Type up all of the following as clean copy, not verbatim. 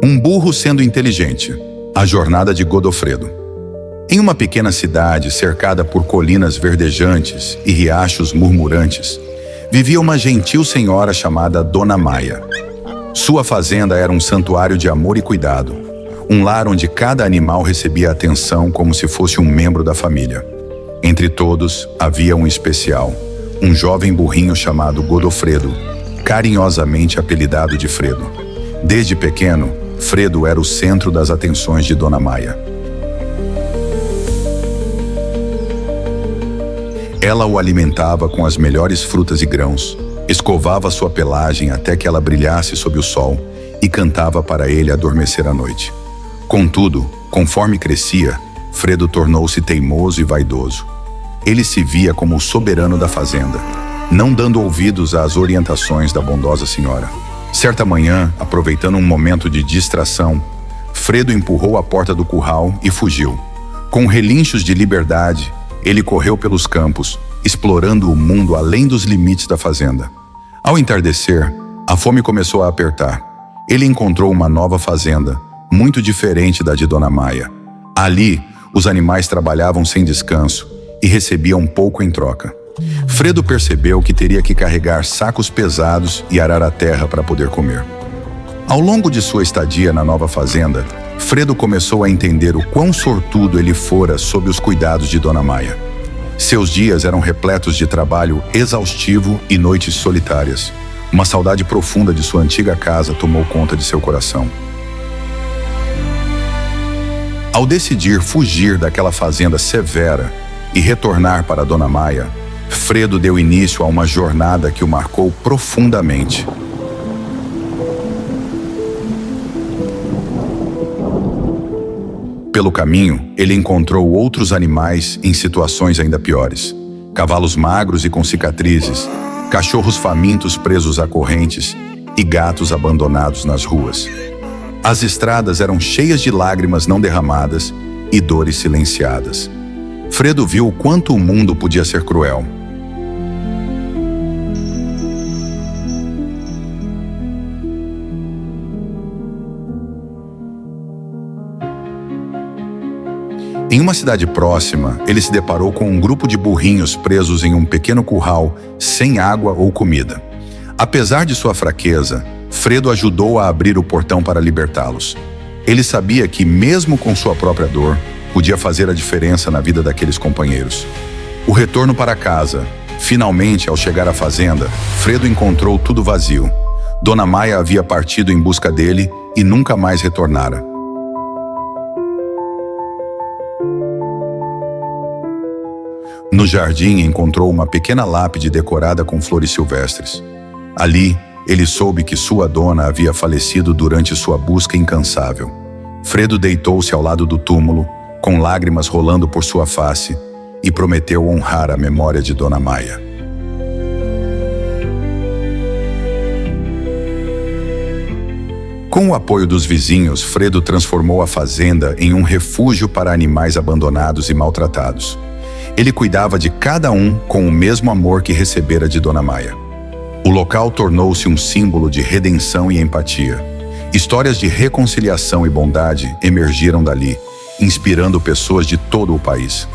Um burro sendo inteligente. A jornada de Godofredo. Em uma pequena cidade cercada por colinas verdejantes e riachos murmurantes, vivia uma gentil senhora chamada Dona Maia. Sua fazenda era um santuário de amor e cuidado, um lar onde cada animal recebia atenção como se fosse um membro da família. Entre todos, havia um especial, um jovem burrinho chamado Godofredo, carinhosamente apelidado de Fredo. Desde pequeno, Fredo era o centro das atenções de Dona Maia. Ela o alimentava com as melhores frutas e grãos, escovava sua pelagem até que ela brilhasse sob o sol e cantava para ele adormecer à noite. Contudo, conforme crescia, Fredo tornou-se teimoso e vaidoso. Ele se via como o soberano da fazenda, não dando ouvidos às orientações da bondosa senhora. Certa manhã, aproveitando um momento de distração, Fredo empurrou a porta do curral e fugiu. Com relinchos de liberdade, ele correu pelos campos, explorando o mundo além dos limites da fazenda. Ao entardecer, a fome começou a apertar. Ele encontrou uma nova fazenda, muito diferente da de Dona Maia. Ali, os animais trabalhavam sem descanso e recebiam pouco em troca. Fredo percebeu que teria que carregar sacos pesados e arar a terra para poder comer. Ao longo de sua estadia na nova fazenda, Fredo começou a entender o quão sortudo ele fora sob os cuidados de Dona Maia. Seus dias eram repletos de trabalho exaustivo e noites solitárias. Uma saudade profunda de sua antiga casa tomou conta de seu coração. Ao decidir fugir daquela fazenda severa e retornar para Dona Maia, Fredo deu início a uma jornada que o marcou profundamente. Pelo caminho, ele encontrou outros animais em situações ainda piores. Cavalos magros e com cicatrizes, cachorros famintos presos a correntes e gatos abandonados nas ruas. As estradas eram cheias de lágrimas não derramadas e dores silenciadas. Fredo viu o quanto o mundo podia ser cruel. Em uma cidade próxima, ele se deparou com um grupo de burrinhos presos em um pequeno curral, sem água ou comida. Apesar de sua fraqueza, Fredo ajudou a abrir o portão para libertá-los. Ele sabia que, mesmo com sua própria dor, podia fazer a diferença na vida daqueles companheiros. O retorno para casa. Finalmente, ao chegar à fazenda, Fredo encontrou tudo vazio. Dona Maia havia partido em busca dele e nunca mais retornara. No jardim encontrou uma pequena lápide decorada com flores silvestres. Ali, ele soube que sua dona havia falecido durante sua busca incansável. Fredo deitou-se ao lado do túmulo, com lágrimas rolando por sua face, e prometeu honrar a memória de Dona Maia. Com o apoio dos vizinhos, Fredo transformou a fazenda em um refúgio para animais abandonados e maltratados. Ele cuidava de cada um com o mesmo amor que recebera de Dona Maia. O local tornou-se um símbolo de redenção e empatia. Histórias de reconciliação e bondade emergiram dali, inspirando pessoas de todo o país.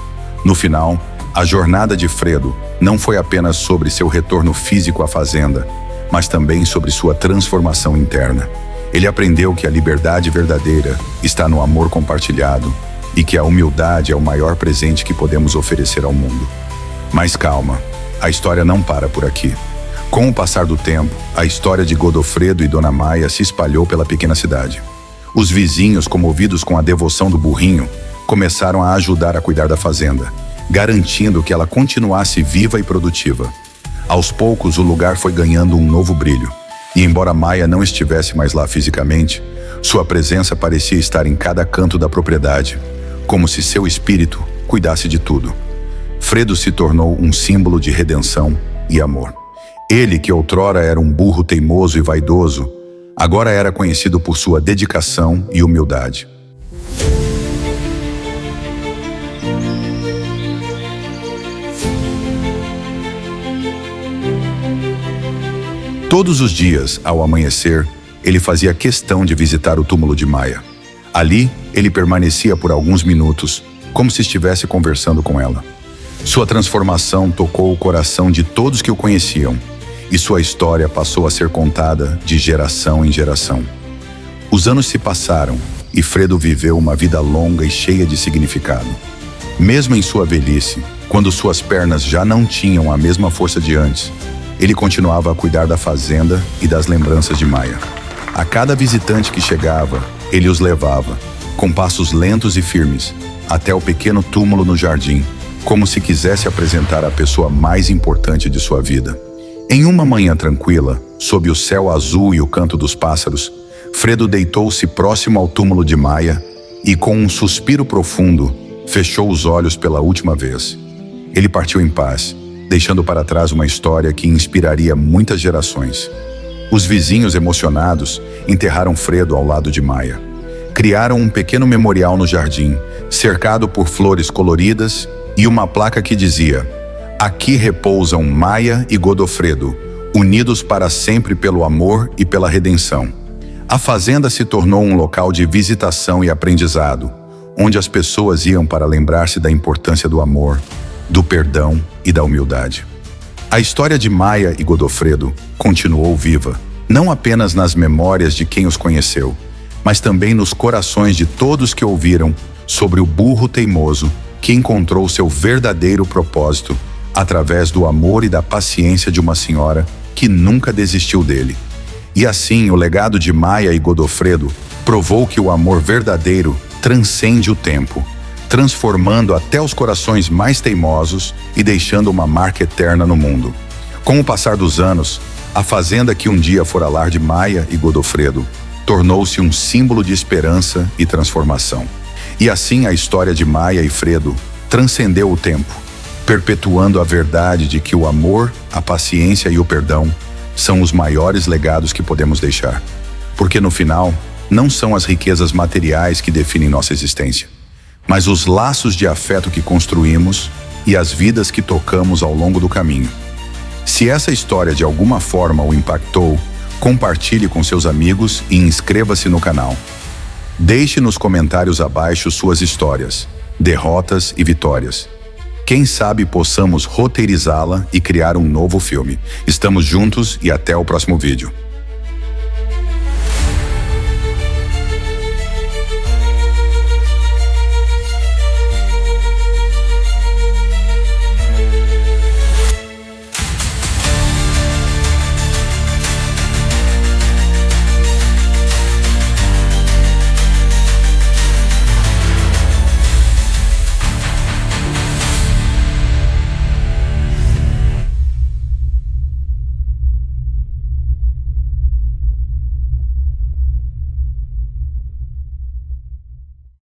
No final, a jornada de Fredo não foi apenas sobre seu retorno físico à fazenda, mas também sobre sua transformação interna. Ele aprendeu que a liberdade verdadeira está no amor compartilhado e que a humildade é o maior presente que podemos oferecer ao mundo. Mas calma, a história não para por aqui. Com o passar do tempo, a história de Godofredo e Dona Maia se espalhou pela pequena cidade. Os vizinhos, comovidos com a devoção do burrinho, começaram a ajudar a cuidar da fazenda, garantindo que ela continuasse viva e produtiva. Aos poucos, o lugar foi ganhando um novo brilho. E embora Maia não estivesse mais lá fisicamente, sua presença parecia estar em cada canto da propriedade, como se seu espírito cuidasse de tudo. Fredo se tornou um símbolo de redenção e amor. Ele, que outrora era um burro teimoso e vaidoso, agora era conhecido por sua dedicação e humildade. Todos os dias, ao amanhecer, ele fazia questão de visitar o túmulo de Maia. Ali, ele permanecia por alguns minutos, como se estivesse conversando com ela. Sua transformação tocou o coração de todos que o conheciam, e sua história passou a ser contada de geração em geração. Os anos se passaram e Fredo viveu uma vida longa e cheia de significado. Mesmo em sua velhice, quando suas pernas já não tinham a mesma força de antes, ele continuava a cuidar da fazenda e das lembranças de Maia. A cada visitante que chegava, ele os levava, com passos lentos e firmes, até o pequeno túmulo no jardim, como se quisesse apresentar a pessoa mais importante de sua vida. Em uma manhã tranquila, sob o céu azul e o canto dos pássaros, Fredo deitou-se próximo ao túmulo de Maia e, com um suspiro profundo, fechou os olhos pela última vez. Ele partiu em paz, deixando para trás uma história que inspiraria muitas gerações. Os vizinhos emocionados enterraram Fredo ao lado de Maia. Criaram um pequeno memorial no jardim, cercado por flores coloridas e uma placa que dizia: "Aqui repousam Maia e Godofredo, unidos para sempre pelo amor e pela redenção." A fazenda se tornou um local de visitação e aprendizado, onde as pessoas iam para lembrar-se da importância do amor, do perdão e da humildade. A história de Maia e Godofredo continuou viva, não apenas nas memórias de quem os conheceu, mas também nos corações de todos que ouviram sobre o burro teimoso que encontrou seu verdadeiro propósito através do amor e da paciência de uma senhora que nunca desistiu dele. E assim, o legado de Maia e Godofredo provou que o amor verdadeiro transcende o tempo, transformando até os corações mais teimosos e deixando uma marca eterna no mundo. Com o passar dos anos, a fazenda que um dia fora lar de Maia e Godofredo tornou-se um símbolo de esperança e transformação. E assim a história de Maia e Fredo transcendeu o tempo, perpetuando a verdade de que o amor, a paciência e o perdão são os maiores legados que podemos deixar. Porque no final, não são as riquezas materiais que definem nossa existência, mas os laços de afeto que construímos e as vidas que tocamos ao longo do caminho. Se essa história de alguma forma o impactou, compartilhe com seus amigos e inscreva-se no canal. Deixe nos comentários abaixo suas histórias, derrotas e vitórias. Quem sabe possamos roteirizá-la e criar um novo filme. Estamos juntos e até o próximo vídeo.